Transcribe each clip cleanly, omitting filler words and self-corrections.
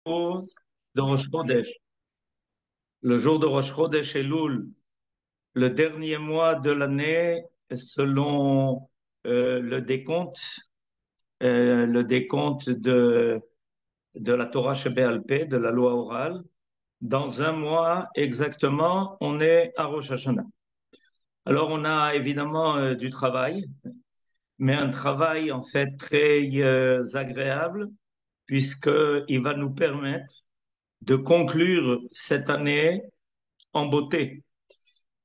de Rosh Chodesh. Le jour de Rosh Chodesh Elul, le dernier mois de l'année selon le décompte de la Torah Shebé'al Peh, de la loi orale. Dans un mois exactement, on est à Rosh Hashanah. Alors on a évidemment du travail, mais un travail en fait très agréable puisqu'il va nous permettre de conclure cette année en beauté.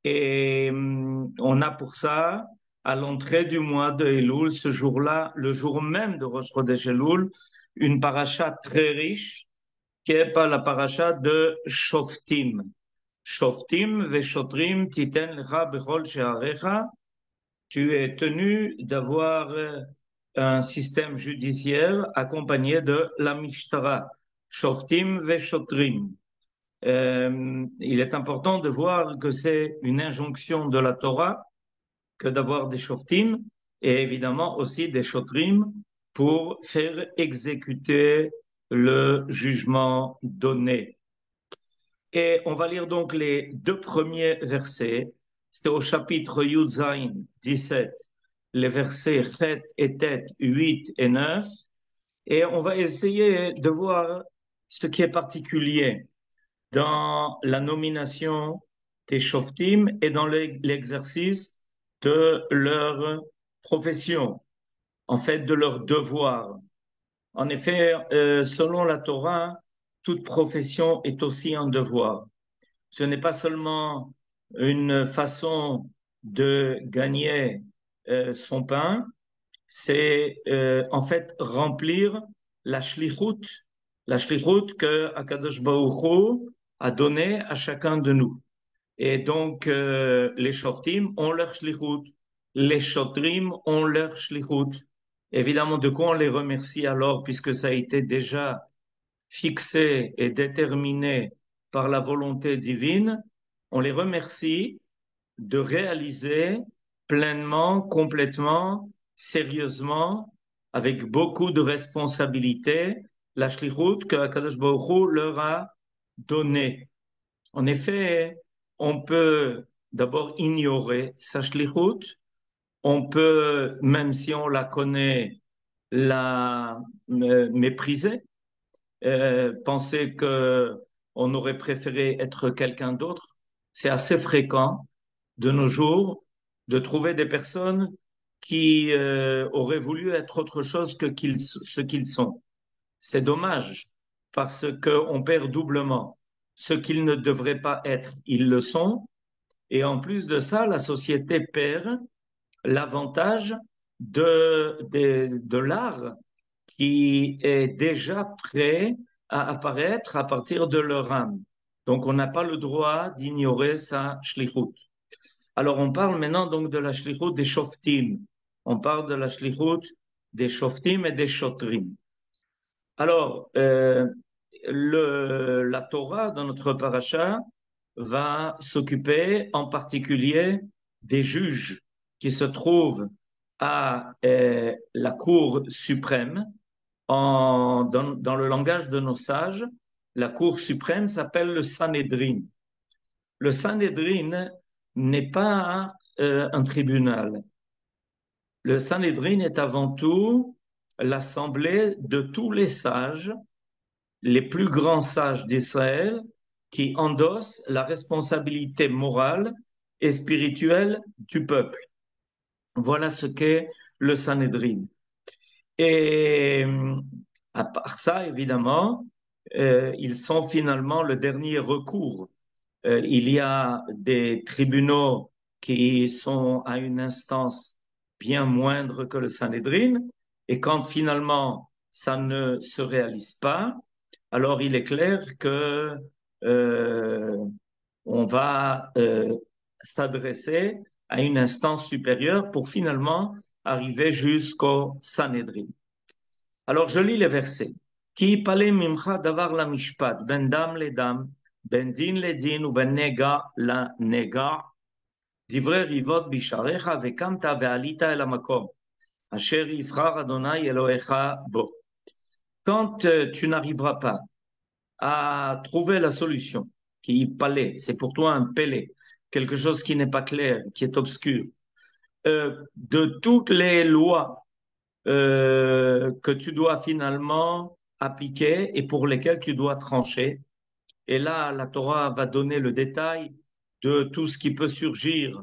Et on a pour ça, à l'entrée du mois de Elul, ce jour-là, le jour même de Rosh Chodesh Elul, une paracha très riche, qui est pas la paracha de Shoftim. Shoftim veshotrim titen lecha bechol she'arecha. Tu es tenu d'avoir un système judiciaire accompagné de la Mishtara. Shoftim veshotrim. Il est important de voir que c'est une injonction de la Torah que d'avoir des shoftim et évidemment aussi des shotrim pour faire exécuter le jugement donné. Et on va lire donc les deux premiers versets. C'est au chapitre Yud Zayin 17, les versets Chet et Tet 8 et 9. Et on va essayer de voir ce qui est particulier dans la nomination des shoftim et dans l'exercice de leur profession, en fait de leur devoir. En effet, selon la Torah, toute profession est aussi un devoir. Ce n'est pas seulement une façon de gagner son pain, c'est en fait remplir la shlichut que Akadosh Baruch Hu a donné à chacun de nous. Et donc les shoftim ont leur shlichut, les shotrim ont leur shlichut. Évidemment, de quoi on les remercie alors, puisque ça a été déjà fixé et déterminé par la volonté divine, on les remercie de réaliser pleinement, complètement, sérieusement, avec beaucoup de responsabilité, la shlichut que Akadosh Baruch Hu leur a donnée. En effet, on peut d'abord ignorer sa shlichut, on peut, même si on la connaît, la mépriser, penser que on aurait préféré être quelqu'un d'autre. C'est assez fréquent de nos jours de trouver des personnes qui auraient voulu être autre chose que ce qu'ils sont. C'est dommage parce qu'on perd doublement. Ce qu'ils ne devraient pas être, ils le sont. Et en plus de ça, la société perd l'avantage de l'art qui est déjà prêt à apparaître à partir de leur âme. Donc, on n'a pas le droit d'ignorer sa shlichut. Alors, on parle maintenant donc de la shlichut des shoftim. On parle de la shlichut des shoftim et des shotrim. Alors, la Torah, dans notre paracha, va s'occuper en particulier des juges qui se trouvent à la Cour suprême. Dans le langage de nos sages, la Cour suprême s'appelle le Sanhédrin. Le Sanhédrin n'est pas un tribunal. Le Sanhédrin est avant tout l'assemblée de tous les sages, les plus grands sages d'Israël, qui endossent la responsabilité morale et spirituelle du peuple. Voilà ce qu'est le Sanhédrin. Et à part ça, évidemment, ils sont finalement le dernier recours. Il y a des tribunaux qui sont à une instance bien moindre que le Sanhédrin, et quand finalement ça ne se réalise pas, alors il est clair que euh, on va s'adresser à une instance supérieure pour finalement arriver jusqu'au Sanhédrin. Alors je lis les versets. Ki palem mimcha davar la mishpat, ben dam le dam, ben din le din, ou ben nega la nega, divrei rivot bisharecha, vekamta ve'alita el hamakom, asher yivchar Adonai Elohecha bo. Quand tu n'arriveras pas à trouver la solution, qui palais. C'est pour toi un pélé, quelque chose qui n'est pas clair, qui est obscur. De toutes les lois que tu dois finalement appliquer et pour lesquelles tu dois trancher. Et là, la Torah va donner le détail de tout ce qui peut surgir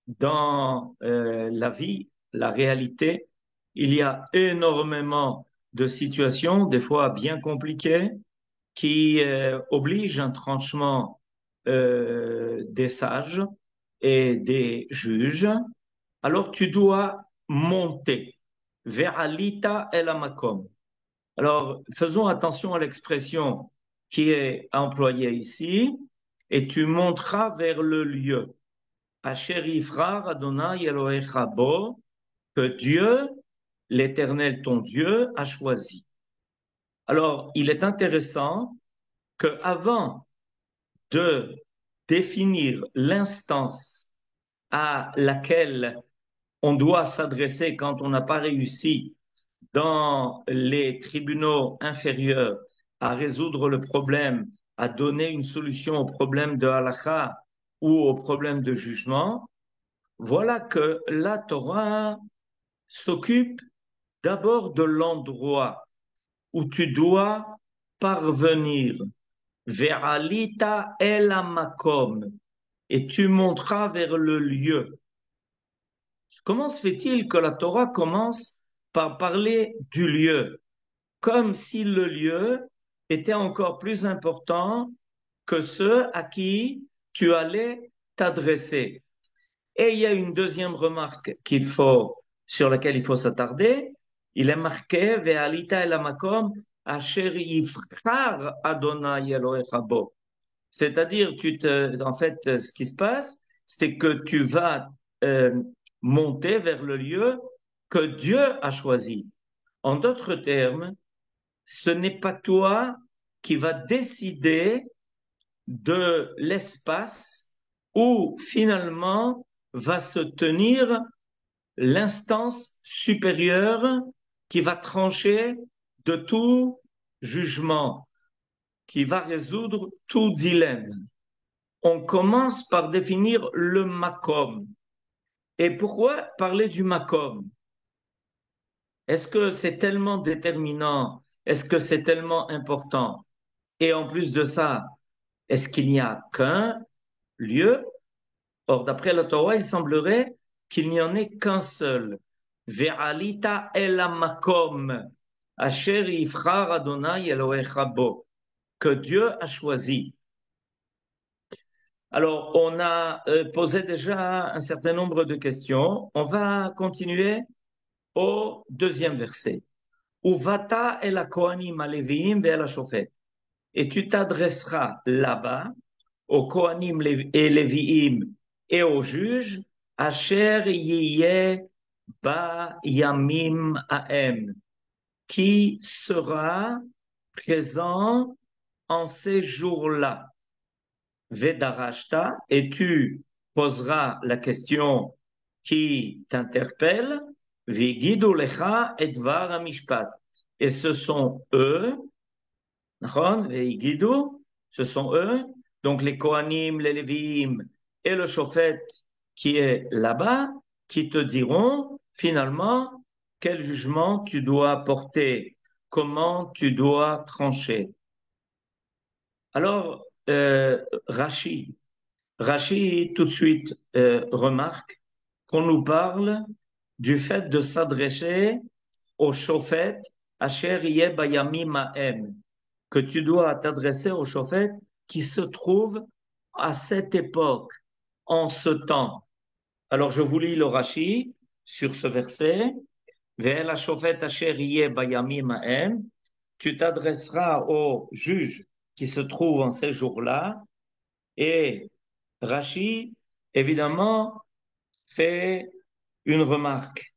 dans la vie, la réalité. Il y a énormément de situations, des fois bien compliquées, qui obligent un tranchement des sages et des juges. Alors tu dois monter vers Alita el Amakom. Alors faisons attention à l'expression qui est employée ici, et tu monteras vers le lieu. Asher Yifrar Adonai Elohecha Bo, que Dieu, l'Éternel ton Dieu, a choisi. Alors, il est intéressant que avant de définir l'instance à laquelle on doit s'adresser quand on n'a pas réussi dans les tribunaux inférieurs à résoudre le problème, à donner une solution au problème de halakha ou au problème de jugement, voilà que la Torah s'occupe d'abord de l'endroit où tu dois parvenir. Ve'alita el makom, et tu monteras vers le lieu. Comment se fait-il que la Torah commence par parler du lieu, comme si le lieu était encore plus important que ceux à qui tu allais t'adresser? Et il y a une deuxième remarque sur laquelle il faut s'attarder. Il est marqué, Ve'alita el makom asher yifchar Adonai Elohecha bo. C'est-à-dire, en fait, ce qui se passe, c'est que tu vas euh, monter vers le lieu que Dieu a choisi. En d'autres termes, ce n'est pas toi qui vas décider de l'espace où finalement va se tenir l'instance supérieure qui va trancher de tout jugement, qui va résoudre tout dilemme. On commence par définir le makom. Et pourquoi parler du makom? Est-ce que c'est tellement déterminant? Est-ce que c'est tellement important? Et en plus de ça, est-ce qu'il n'y a qu'un lieu? Or, d'après la Torah, il semblerait qu'il n'y en ait qu'un seul. Ve'alita el makom asher yifchar Adonai Elohecha bo, que Dieu a choisi. Alors, on a posé déjà un certain nombre de questions. On va continuer au deuxième verset. Uvata el kohanim aleviim ve'el shofet. Et tu t'adresseras là-bas aux kohanim et léviim et aux juges, asher yiyeh ba yamim aem, qui sera présent en ces jours-là. Vedarashta, et tu poseras la question qui t'interpelle, Vigidu lecha et dvar amishpat. Et ce sont eux, Vigidu, ce sont eux, donc les Kohanim, les Lévi'im et le Shofet qui est là-bas, qui te diront finalement quel jugement tu dois porter, comment tu dois trancher. Alors, Rashi, tout de suite, remarque qu'on nous parle du fait de s'adresser au Shofet Asher Yeh Bayamim Ha'em, que tu dois t'adresser au Shofet qui se trouve à cette époque, en ce temps. Alors, je vous lis le Rashi sur ce verset. Ve'el HaShofet Asher Yeh Bayamim Ha'em, tu t'adresseras au juge qui se trouve en ces jours-là, et Rashi, évidemment, fait une remarque.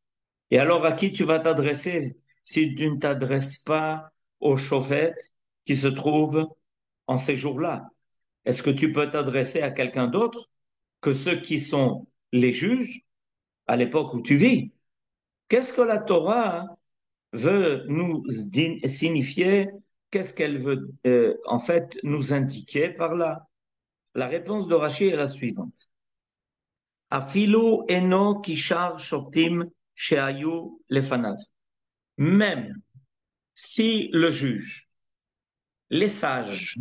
Et alors, à qui tu vas t'adresser si tu ne t'adresses pas au Shofet qui se trouve en ces jours-là? Est-ce que tu peux t'adresser à quelqu'un d'autre que ceux qui sont les juges à l'époque où tu vis? Qu'est-ce que la Torah veut nous signifier qu'est-ce qu'elle veut en fait nous indiquer par là? La réponse de Rashi est la suivante. Afilu eno kishar shoftim shehayu lefanav. Même si le juge, les sages,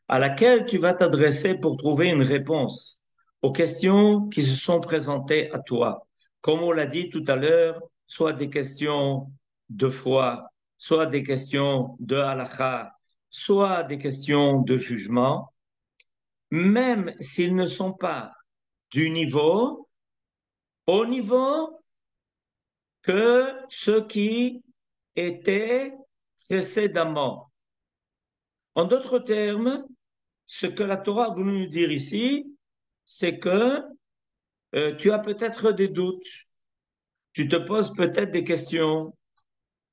à laquelle tu vas t'adresser pour trouver une réponse aux questions qui se sont présentées à toi, comme on l'a dit tout à l'heure, soit des questions de foi, soit des questions de halakha, soit des questions de jugement, même s'ils ne sont pas du niveau, au niveau que ceux qui étaient précédemment. En d'autres termes, ce que la Torah a voulu nous dire ici, c'est que tu as peut-être des doutes, tu te poses peut-être des questions.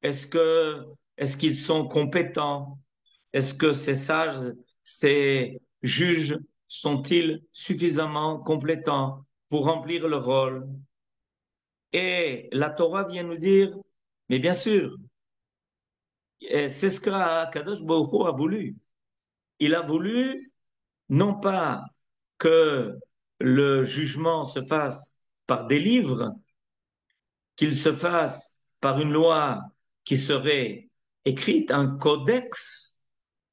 Est-ce que, est-ce qu'ils sont compétents? Est-ce que ces sages, ces juges sont-ils suffisamment compétents pour remplir le rôle? Et la Torah vient nous dire, mais bien sûr, c'est ce que Kadosh Baruch Hu a voulu. Il a voulu non pas que le jugement se fasse par des livres, qu'il se fasse par une loi qui serait écrite, un codex.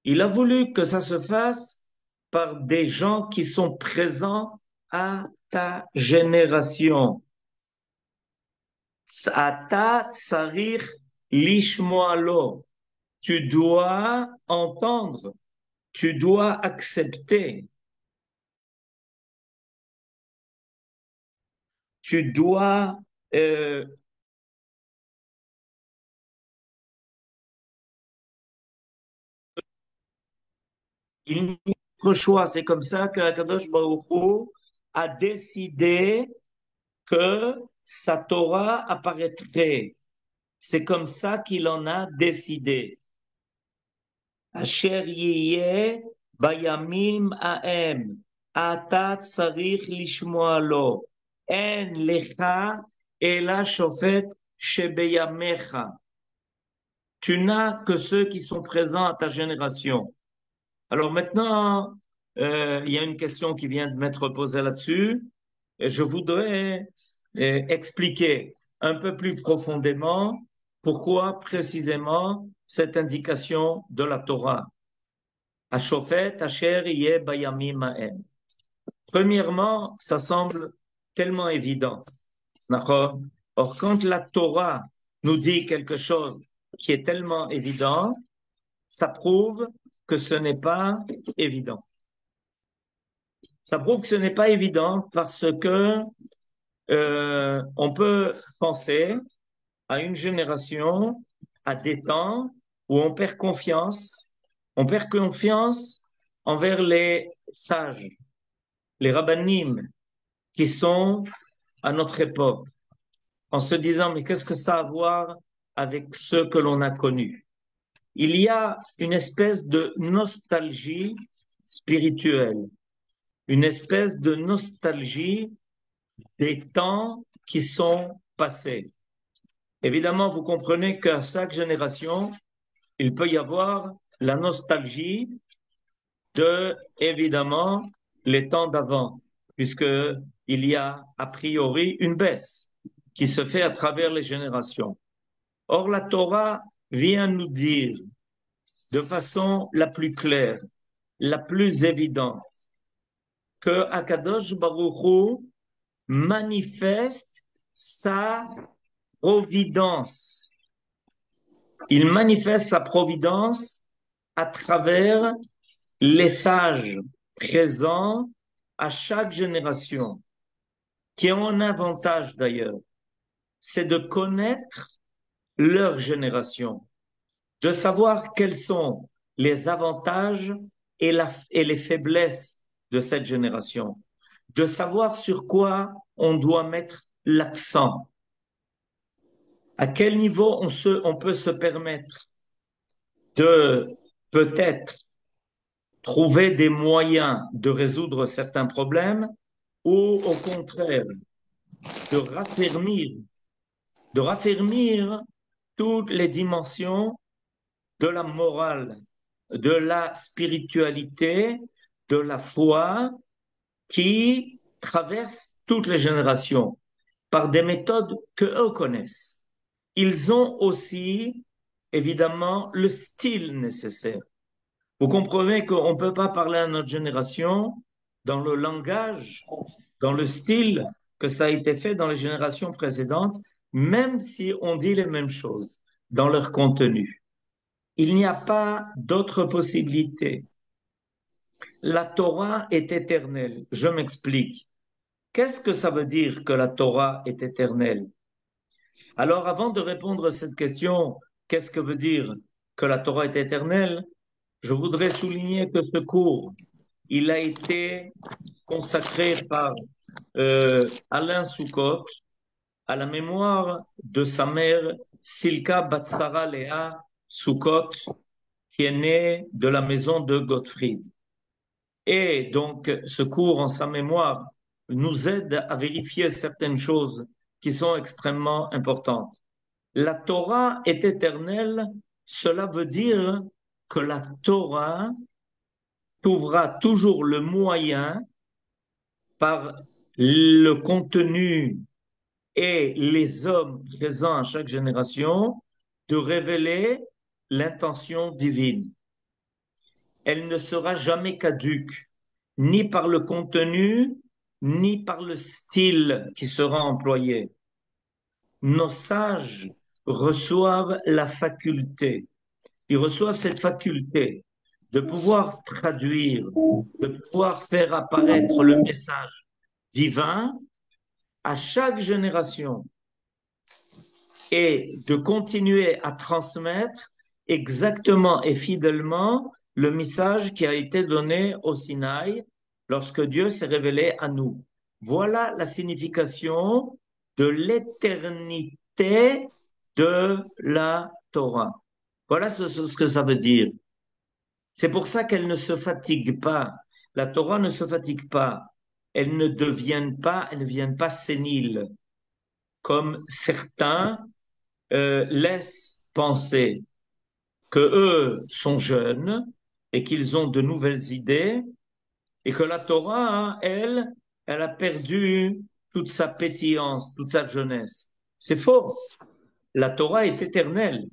Il a voulu que ça se fasse par des gens qui sont présents à ta génération. Ata tsarich lishmoalo. Tu dois entendre, tu dois accepter, tu dois euh, il n'y a pas d'autre choix. C'est comme ça que Akadosh Baruch Hu a décidé que sa Torah apparaîtrait. C'est comme ça qu'il en a décidé. Asher yiyeh bayamim ha'em, ata tzarich lishmoa lo, en lecha ela shofet shebeyamecha. Tu n'as que ceux qui sont présents à ta génération. Alors maintenant, il y a une question qui vient de m'être posée là-dessus. Et je voudrais expliquer un peu plus profondément pourquoi précisément cette indication de la Torah. Ashofet asher yeh bayamim ha'em. Premièrement, ça semble tellement évident. D'accord? Or, quand la Torah nous dit quelque chose qui est tellement évident, ça prouve que ce n'est pas évident. Ça prouve que ce n'est pas évident parce que on peut penser à une génération, à des temps où on perd confiance envers les sages, les rabbanim qui sont à notre époque, en se disant mais qu'est-ce que ça a à voir avec ceux que l'on a connus? Il y a une espèce de nostalgie spirituelle, une espèce de nostalgie des temps qui sont passés. Évidemment, vous comprenez qu'à chaque génération, il peut y avoir la nostalgie de, évidemment, les temps d'avant, puisque il y a a priori une baisse qui se fait à travers les générations. Or, la Torah vient nous dire de façon la plus claire, la plus évidente, que Akadosh Baruch Hu manifeste sa providence. Il manifeste sa providence à travers les sages présents à chaque génération, qui ont un avantage d'ailleurs, c'est de connaître leur génération, de savoir quels sont les avantages et les faiblesses de cette génération, de savoir sur quoi on doit mettre l'accent, à quel niveau on peut se permettre de peut-être trouver des moyens de résoudre certains problèmes ou au contraire de raffermir, de raffermir toutes les dimensions de la morale, de la spiritualité, de la foi qui traverse toutes les générations par des méthodes que eux connaissent. Ils ont aussi, évidemment, le style nécessaire. Vous comprenez qu'on ne peut pas parler à notre génération dans le langage, dans le style que ça a été fait dans les générations précédentes, même si on dit les mêmes choses dans leur contenu. Il n'y a pas d'autre possibilité. La Torah est éternelle. Je m'explique. Qu'est-ce que ça veut dire que la Torah est éternelle? Alors, avant de répondre à cette question, qu'est-ce que veut dire que la Torah est éternelle? Je voudrais souligner que ce cours, il a été consacré par Alain Soukot à la mémoire de sa mère Silka Batsara Léa Soukot, qui est née de la maison de Gottfried. Et donc, ce cours en sa mémoire nous aide à vérifier certaines choses qui sont extrêmement importantes. La Torah est éternelle, cela veut dire que la Torah trouvera toujours le moyen par le contenu et les hommes présents à chaque génération de révéler l'intention divine. Elle ne sera jamais caduque, ni par le contenu, ni par le style qui sera employé. Nos sages reçoivent la faculté, ils reçoivent cette faculté de pouvoir traduire, de pouvoir faire apparaître le message divin à chaque génération et de continuer à transmettre exactement et fidèlement le message qui a été donné au Sinaï lorsque Dieu s'est révélé à nous. Voilà la signification de l'éternité de la Torah. Voilà ce que ça veut dire. C'est pour ça qu'elle ne se fatigue pas. La Torah ne se fatigue pas. Elle ne vient pas sénile, comme certains laissent penser que eux sont jeunes et qu'ils ont de nouvelles idées et que la Torah, hein, elle a perdu toute sa pétillance, toute sa jeunesse. C'est faux. La Torah est éternelle.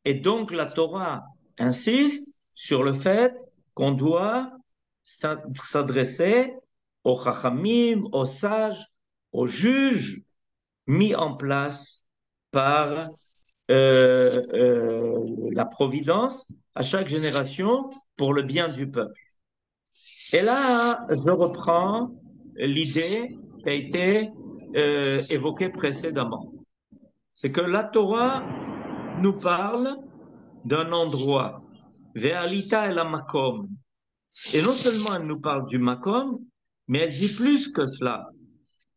Et donc la Torah insiste sur le fait qu'on doit s'adresser aux chachamim, aux sages, aux juges mis en place par la providence à chaque génération pour le bien du peuple. Et là, je reprends l'idée qui a été évoquée précédemment. C'est que la Torah nous parle d'un endroit, Ve'alita el makom. Et non seulement elle nous parle du makom, mais elle dit plus que cela.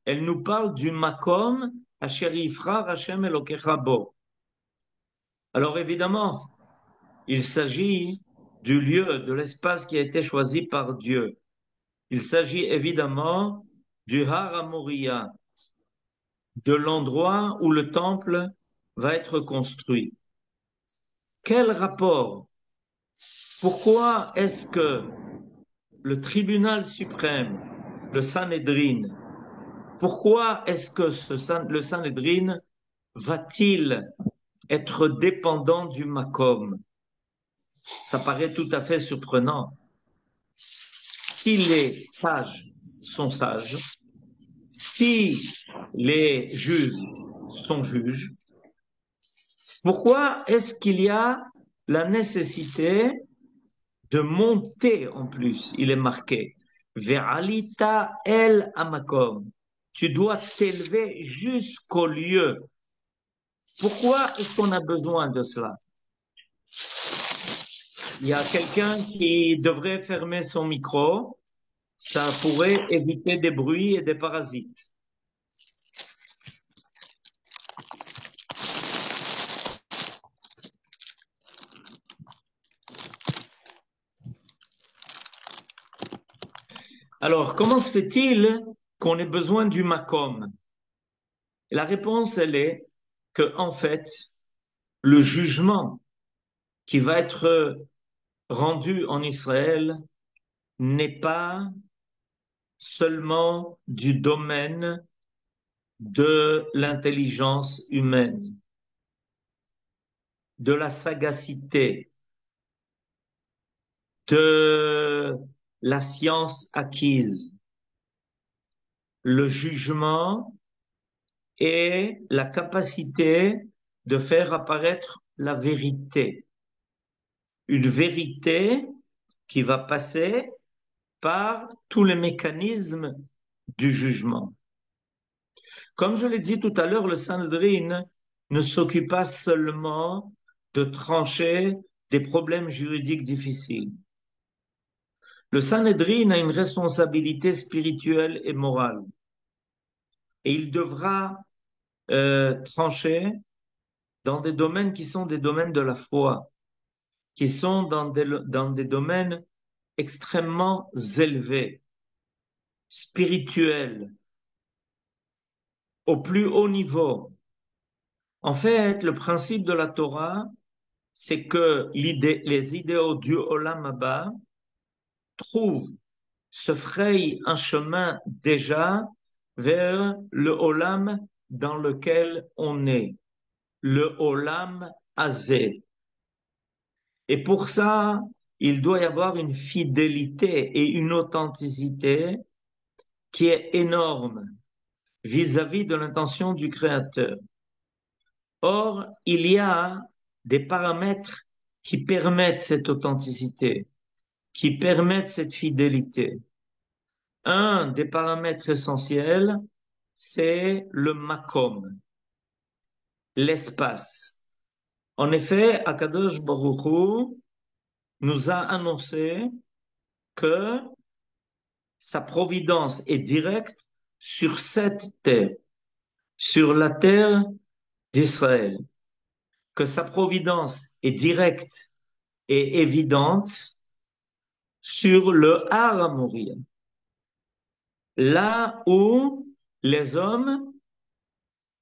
Elle nous parle du makom, asher yifrar Hashem Elokecha bo. Alors évidemment, il s'agit du lieu, de l'espace qui a été choisi par Dieu. Il s'agit évidemment du Har HaMoriah, de l'endroit où le temple va être construit. Quel rapport? Pourquoi est-ce que le tribunal suprême, le Sanhédrin, pourquoi est-ce que le Sanhédrin va-t-il être dépendant du Makom? Ça paraît tout à fait surprenant. Si les sages sont sages, si les juges sont juges, pourquoi est-ce qu'il y a la nécessité de monter en plus? Il est marqué Ve'alita el amakom. Tu dois t'élever jusqu'au lieu. Pourquoi est-ce qu'on a besoin de cela? Il y a quelqu'un qui devrait fermer son micro. Ça pourrait éviter des bruits et des parasites. Alors, comment se fait-il qu'on ait besoin du makom? La réponse, elle est que, en fait, le jugement qui va être rendu en Israël n'est pas seulement du domaine de l'intelligence humaine, de la sagacité, de la science acquise, le jugement et la capacité de faire apparaître la vérité. Une vérité qui va passer par tous les mécanismes du jugement. Comme je l'ai dit tout à l'heure, le Sanhedrin ne s'occupe pas seulement de trancher des problèmes juridiques difficiles. Le Sanhedrin a une responsabilité spirituelle et morale et il devra trancher dans des domaines qui sont des domaines de la foi, qui sont dans des domaines extrêmement élevés, spirituels, au plus haut niveau. En fait, le principe de la Torah, c'est que les idéaux du Olam Haba trouvent, se frayent un chemin déjà vers le Olam dans lequel on est, le Olam Hazé. Et pour ça, il doit y avoir une fidélité et une authenticité qui est énorme vis-à-vis de l'intention du Créateur. Or, il y a des paramètres qui permettent cette authenticité, qui permettent cette fidélité. Un des paramètres essentiels, c'est le makom, l'espace. En effet, Akadosh Baruch Hu nous a annoncé que sa providence est directe sur cette terre, sur la terre d'Israël, que sa providence est directe et évidente sur le Har Moria, là où les hommes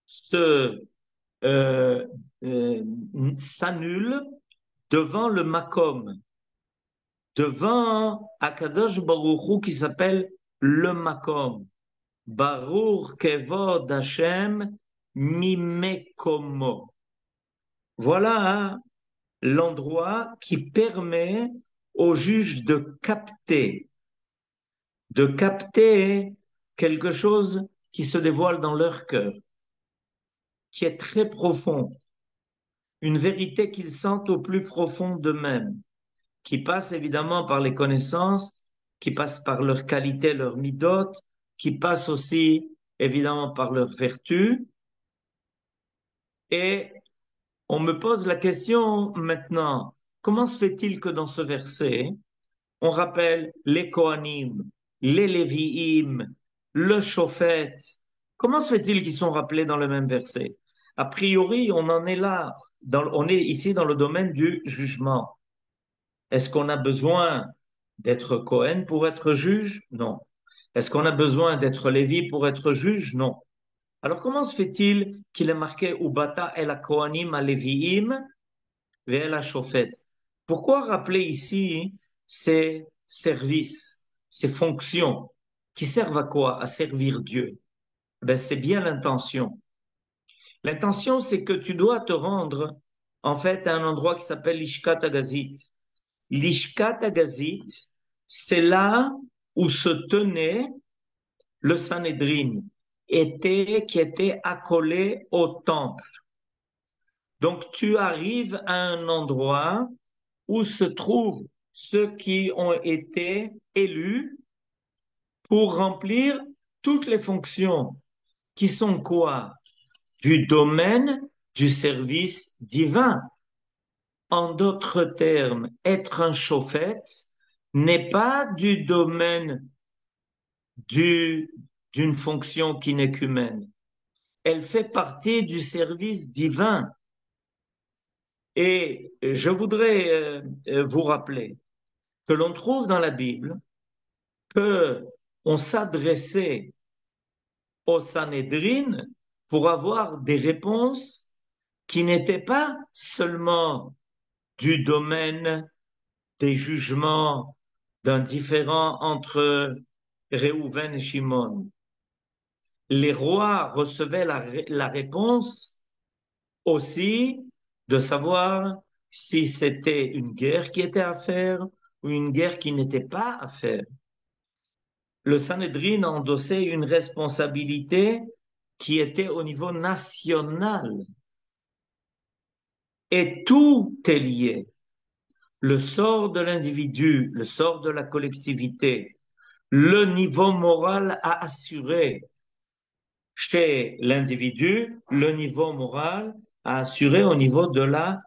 se euh, euh, s'annulent devant le Makom, devant Akadosh Baruch Hu qui s'appelle le Makom. Baruch Kevod Hashem Mimekomo. Voilà l'endroit qui permet aux juges de capter quelque chose qui se dévoile dans leur cœur, qui est très profond, une vérité qu'ils sentent au plus profond d'eux-mêmes, qui passe évidemment par les connaissances, qui passe par leur qualité, leur midot, qui passe aussi évidemment par leur vertu. Et on me pose la question maintenant, comment se fait-il que dans ce verset, on rappelle les Kohanim, les Lévi'im, le Shofet? Comment se fait-il qu'ils sont rappelés dans le même verset? A priori, on en est là, on est ici dans le domaine du jugement. Est-ce qu'on a besoin d'être Cohen pour être juge? Non. Est-ce qu'on a besoin d'être Lévi pour être juge? Non. Alors comment se fait-il qu'il est marqué Ubata el Kohanim a Lévi'im ve la Shofet? Pourquoi rappeler ici ces services, ces fonctions qui servent à quoi? À servir Dieu. Ben, c'est bien l'intention. L'intention, c'est que tu dois te rendre en fait à un endroit qui s'appelle Lishkat Agazit. Lishkat Agazit, c'est là où se tenait le Sanhédrin, qui était accolé au temple. Donc tu arrives à un endroit où se trouvent ceux qui ont été élus pour remplir toutes les fonctions qui sont quoi? Du domaine du service divin. En d'autres termes, être un chauffette n'est pas du domaine du, d'une fonction qui n'est qu'humaine. Elle fait partie du service divin. Et je voudrais vous rappeler que l'on trouve dans la Bible que on s'adressait au Sanhédrin pour avoir des réponses qui n'étaient pas seulement du domaine des jugements d'un différend entre Réhouven et Shimon, les rois recevaient la réponse aussi de savoir si c'était une guerre qui était à faire ou une guerre qui n'était pas à faire. Le Sanhédrin endossait une responsabilité qui était au niveau national. Et tout est lié. Le sort de l'individu, le sort de la collectivité, le niveau moral à assurer chez l'individu, le niveau moral à assurer au niveau de la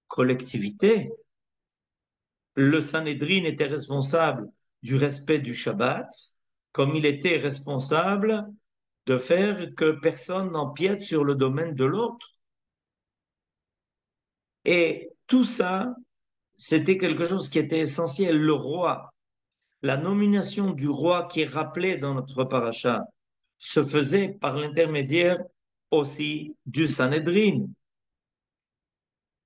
collectivité. Le Sanhédrin était responsable du respect du Shabbat, comme il était responsable de faire que personne n'empiète sur le domaine de l'autre. Et tout ça, c'était quelque chose qui était essentiel. Le roi, la nomination du roi qui est rappelée dans notre paracha, se faisait par l'intermédiaire aussi du Sanhédrin.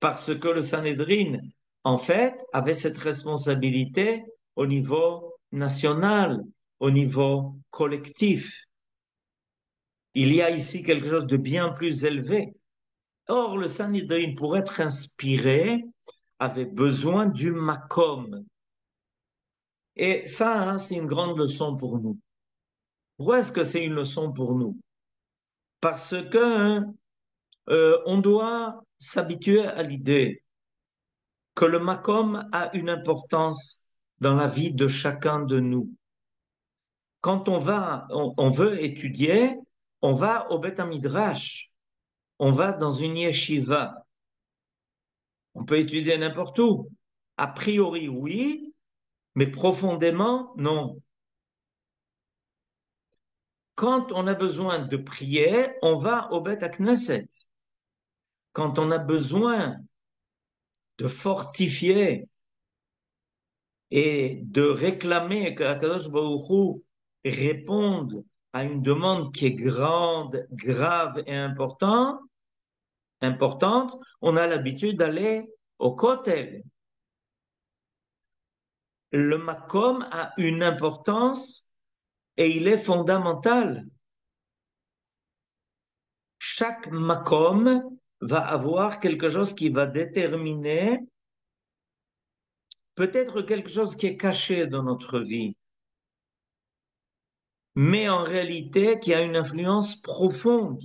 Parce que le Sanhédrin, en fait, avait cette responsabilité au niveau national, au niveau collectif. Il y a ici quelque chose de bien plus élevé. Or, le Sanhédrin, pour être inspiré, avait besoin du makom. Et ça, hein, c'est une grande leçon pour nous. Pourquoi est-ce que c'est une leçon pour nous? Parce que on doit s'habituer à l'idée que le makom a une importance dans la vie de chacun de nous. Quand on veut étudier, on va au Beth Midrash, on va dans une yeshiva, on peut étudier n'importe où. A priori, oui, mais profondément, non. Quand on a besoin de prier, on va au Beth Knesset. Quand on a besoin de fortifier et de réclamer que Akadosh Baruch Hu réponde à une demande qui est grande, grave et importante, on a l'habitude d'aller au Kotel. Le Makom a une importance et il est fondamental. Chaque Makom va avoir quelque chose qui va déterminer peut-être quelque chose qui est caché dans notre vie, mais en réalité qui a une influence profonde.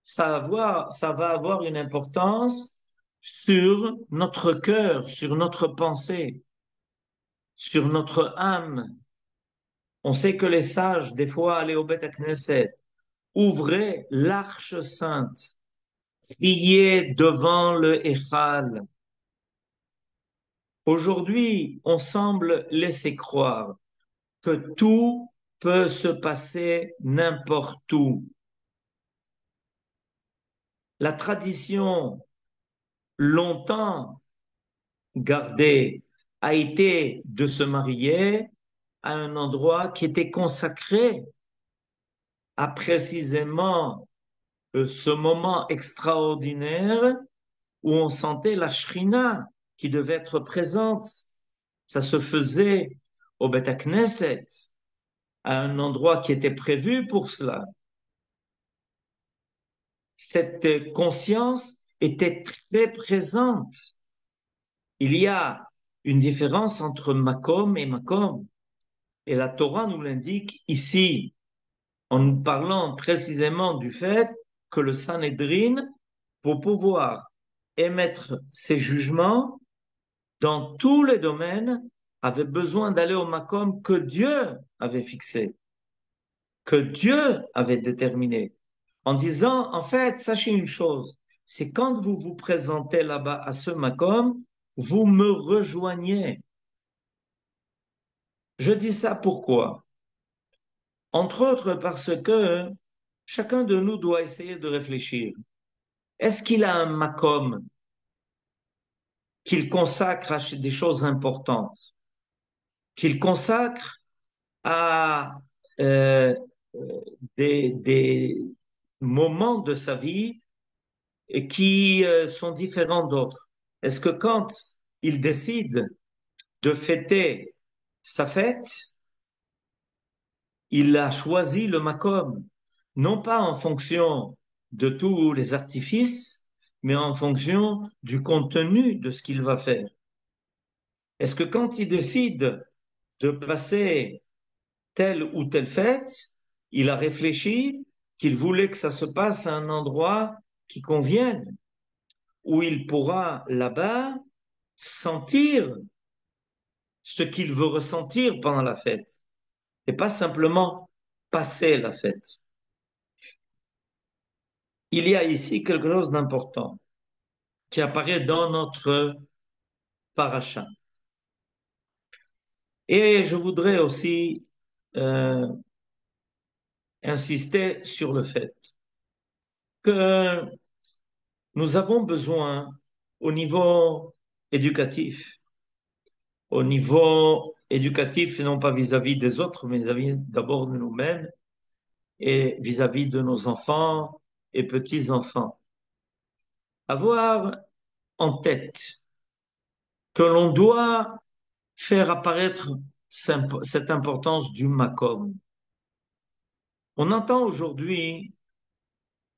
Ça va avoir une importance sur notre cœur, sur notre pensée, sur notre âme. On sait que les sages, des fois, allaient au Beth Knesset, ouvraient l'arche sainte, priaient devant le Eichal. Aujourd'hui, on semble laisser croire que tout peut se passer n'importe où. La tradition longtemps gardée a été de se marier à un endroit qui était consacré à précisément ce moment extraordinaire où on sentait la shrina qui devait être présente. Ça se faisait au Beth Knesset, à un endroit qui était prévu pour cela. Cette conscience était très présente. Il y a une différence entre Makom et Makom. Et la Torah nous l'indique ici, en nous parlant précisément du fait que le Sanhédrin, pour pouvoir émettre ses jugements dans tous les domaines, avait besoin d'aller au Makom que Dieu avait fixé, que Dieu avait déterminé, en disant, en fait, sachez une chose, c'est quand vous vous présentez là-bas à ce Makom, vous me rejoignez. Je dis ça pourquoi? Entre autres parce que chacun de nous doit essayer de réfléchir. Est-ce qu'il a un makom qu'il consacre à des choses importantes, qu'il consacre à euh, des moments de sa vie et qui sont différents d'autres? Est-ce que quand il décide de fêter sa fête, il a choisi le Makom, non pas en fonction de tous les artifices, mais en fonction du contenu de ce qu'il va faire. Est-ce que quand il décide de passer telle ou telle fête, il a réfléchi qu'il voulait que ça se passe à un endroit qui convienne, où il pourra là-bas sentir ce qu'il veut ressentir pendant la fête, et pas simplement passer la fête. Il y a ici quelque chose d'important qui apparaît dans notre paracha. Et je voudrais aussi euh, insister sur le fait que nous avons besoin, au niveau éducatif, au niveau éducatif, non pas vis-à-vis des autres, mais vis-à-vis d'abord de nous-mêmes et vis-à-vis de nos enfants et petits-enfants, avoir en tête que l'on doit faire apparaître cette importance du makom. On entend aujourd'hui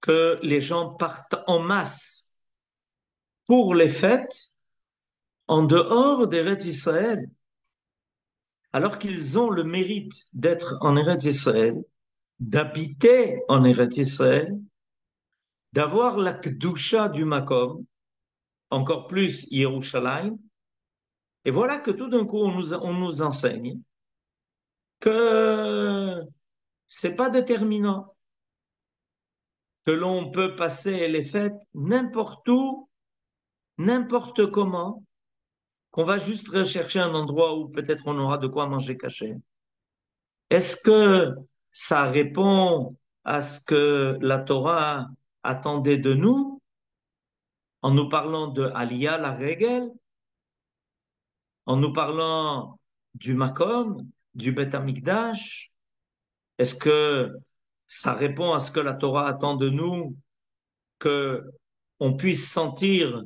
que les gens partent en masse pour les fêtes en dehors d'Eretz Israël, alors qu'ils ont le mérite d'être en Eretz Israël, d'habiter en Eretz Israël, d'avoir la Kedusha du Makom, encore plus Yerushalayim. Et voilà que tout d'un coup, on nous enseigne que c'est pas déterminant, que l'on peut passer les fêtes n'importe où, n'importe comment, qu'on va juste rechercher un endroit où peut-être on aura de quoi manger caché. Est-ce que ça répond à ce que la Torah attendait de nous en nous parlant de Aliyah, la règle, en nous parlant du Makom, du Beth Amikdash? Est-ce que ça répond à ce que la Torah attend de nous, que on puisse sentir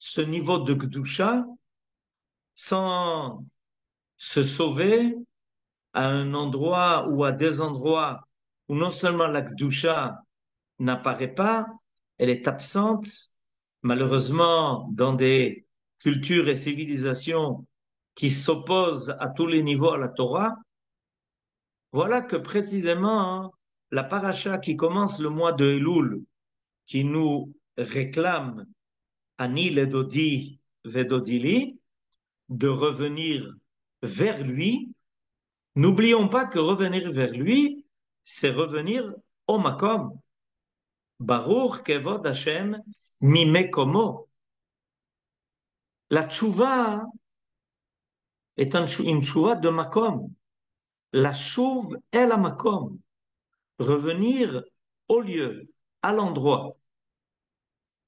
ce niveau de Kedusha sans se sauver à un endroit ou à des endroits où non seulement la Kedusha n'apparaît pas, elle est absente, malheureusement, dans des cultures et civilisations qui s'opposent à tous les niveaux à la Torah. Voilà que précisément, hein, la paracha qui commence le mois de Elul, qui nous réclame Ani ledodi vedodili, de revenir vers lui. N'oublions pas que revenir vers lui, c'est revenir au Makom. Baruch kevod Hashem mimekomo. La tchouva est une tchouva de Makom. La chouve est la Makom. Revenir au lieu, à l'endroit.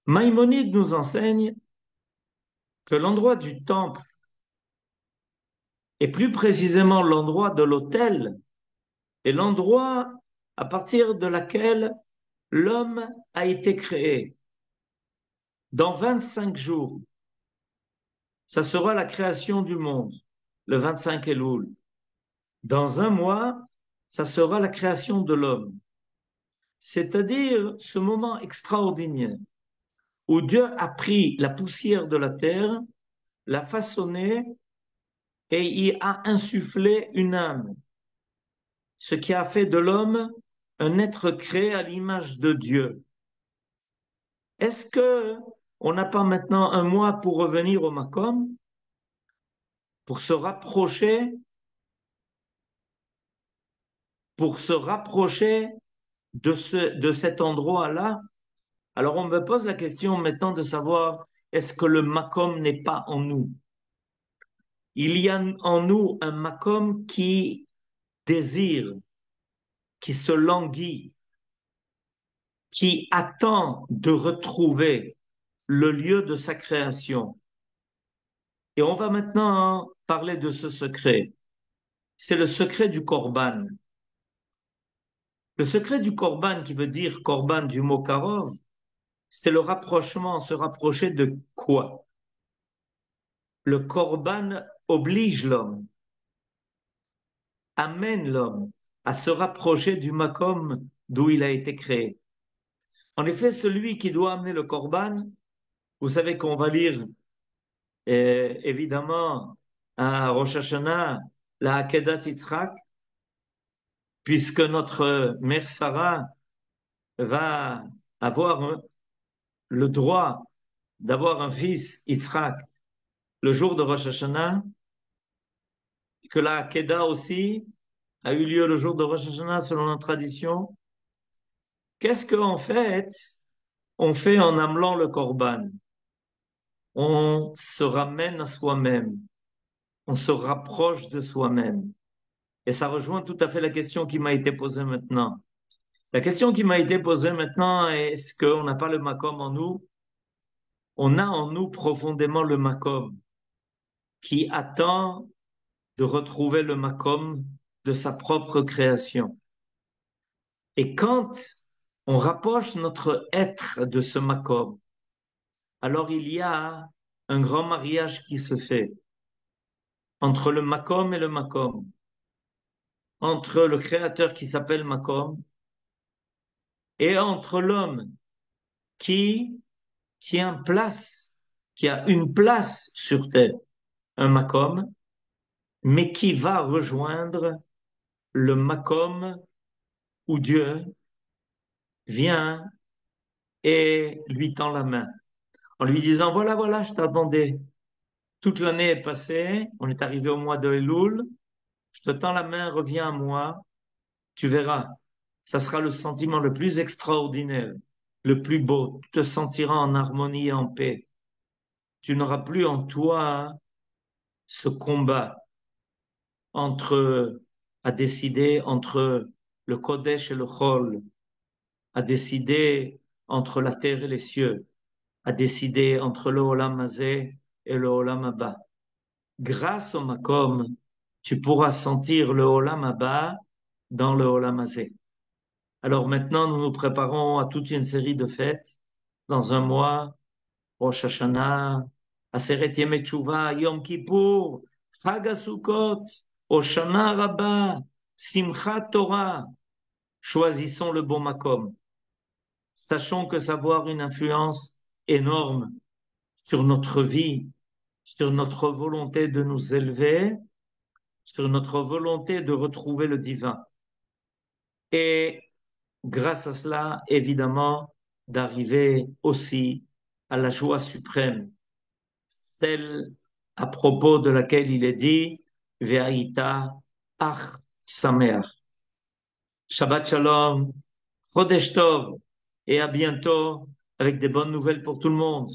Maïmonide nous enseigne que l'endroit du temple, et plus précisément l'endroit de l'autel, est l'endroit à partir de laquelle l'homme a été créé. Dans 25 jours, ça sera la création du monde, le 25 Elul. Dans un mois, ça sera la création de l'homme. C'est-à-dire ce moment extraordinaire où Dieu a pris la poussière de la terre, l'a façonnée et y a insufflé une âme, ce qui a fait de l'homme un être créé à l'image de Dieu. Est-ce que on n'a pas maintenant un mois pour revenir au Makom, pour se rapprocher de cet endroit-là? Alors on me pose la question maintenant de savoir, est-ce que le Makom n'est pas en nous? Il y a en nous un Makom qui désire, qui se languit, qui attend de retrouver le lieu de sa création. Et on va maintenant parler de ce secret. C'est le secret du Korban. Le secret du Korban, qui veut dire Korban du mot Karov, c'est le rapprochement, se rapprocher de quoi? le korban oblige l'homme, amène l'homme à se rapprocher du makom d'où il a été créé. En effet, celui qui doit amener le korban, vous savez qu'on va lire évidemment à Rosh Hashanah la Akedat Yitzhak, puisque notre mère Sarah va avoir le droit d'avoir un fils, Yitzhak, le jour de Rosh Hashanah, que la Akedah aussi a eu lieu le jour de Rosh Hashanah selon la tradition. Qu'est-ce qu'en fait on fait en amenant le korban? On se ramène à soi-même, on se rapproche de soi-même. Et ça rejoint tout à fait la question qui m'a été posée maintenant. La question qui m'a été posée maintenant est, est-ce qu'on n'a pas le makom en nous? On a en nous profondément le makom qui attend de retrouver le makom de sa propre création. Et quand on rapproche notre être de ce makom, alors il y a un grand mariage qui se fait entre le makom et le makom, entre le créateur qui s'appelle makom et entre l'homme qui tient place, qui a une place sur terre, un makom, mais qui va rejoindre le makom où Dieu vient et lui tend la main, en lui disant, voilà, voilà, je t'attendais. Toute l'année est passée, on est arrivé au mois de Elul, je te tends la main, reviens à moi, tu verras. Ça sera le sentiment le plus extraordinaire, le plus beau. Tu te sentiras en harmonie et en paix. Tu n'auras plus en toi ce combat entre, à décider entre le Kodesh et le Chol, à décider entre la terre et les cieux, à décider entre le Olam Hazé et le Olam Haba. Grâce au Makom, tu pourras sentir le Olam Haba dans le Olam Hazé. Alors maintenant, nous nous préparons à toute une série de fêtes. Dans un mois, Rosh Hashanah, Aseret Yemei Teshuvah, Yom Kippour, Chag HaSukkot, Hoshana Rabbah, Simchat Torah. Choisissons le bon makom. Sachons que ça va avoir une influence énorme sur notre vie, sur notre volonté de nous élever, sur notre volonté de retrouver le divin. Et grâce à cela, évidemment, d'arriver aussi à la joie suprême, celle à propos de laquelle il est dit Ve'aïta ach sameach. Shabbat shalom, Chodesh tov, et à bientôt avec des bonnes nouvelles pour tout le monde.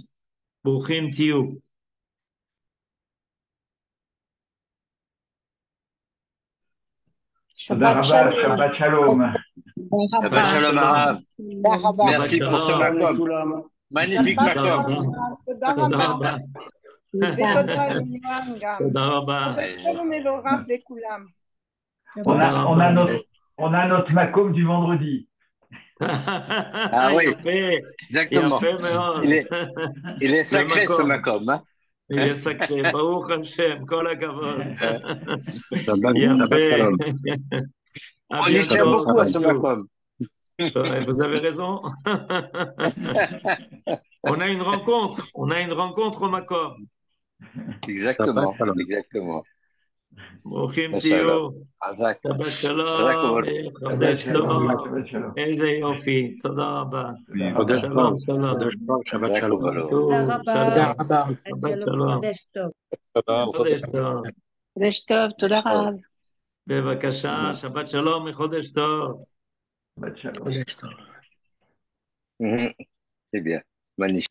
Bruchim tiou. תודה Shabbat רבה, shalom. שבת שלום. Shabbat Shabbat Shalom Arav. shalom. תודה רבה. Shabbat Merci pour ce shalom. makom. Magnifique שבת תודה makom. רבה. שלום, תודה תודה רבה. רבה. ותודה ליואן גם. תודה רבה. חודש טוב ומבורך לכולם. On תודה a, on a רבה. notre, on a notre Macom du vendredi. Ah oui, יפה, exactement. יפה מאוד. Il est sacré ce מקום. makom. Hein? Il est sacré. ברוך השם, כל הכבוד. Shabbat יפה. shalom. À On y tient bientôt. beaucoup à ce Bisous. makom. Ouais, vous avez raison. On a une rencontre. On a une rencontre au Macom. Exactement, Shabbat shalom. exactement. ברוכים Shalom. תהיו. Azak. שבת Azak שלום. Omer. Shabbat חודש shalom. טוב. Shabbat shalom. איזה יופי. תודה רבה. תודה Chodesh רבה. שלום, Tov, שלום. Chodesh Tov, Shabbat Azak shalom. Omer. תודה תודה שלום. רבה. שבת שלום, שלום. חודש טוב. חודש טוב. חודש טוב, תודה רב. בבקשה, שבת שלום מחודש טוב. Shabbat shalom. חודש טוב. C'est bien. Magnifique.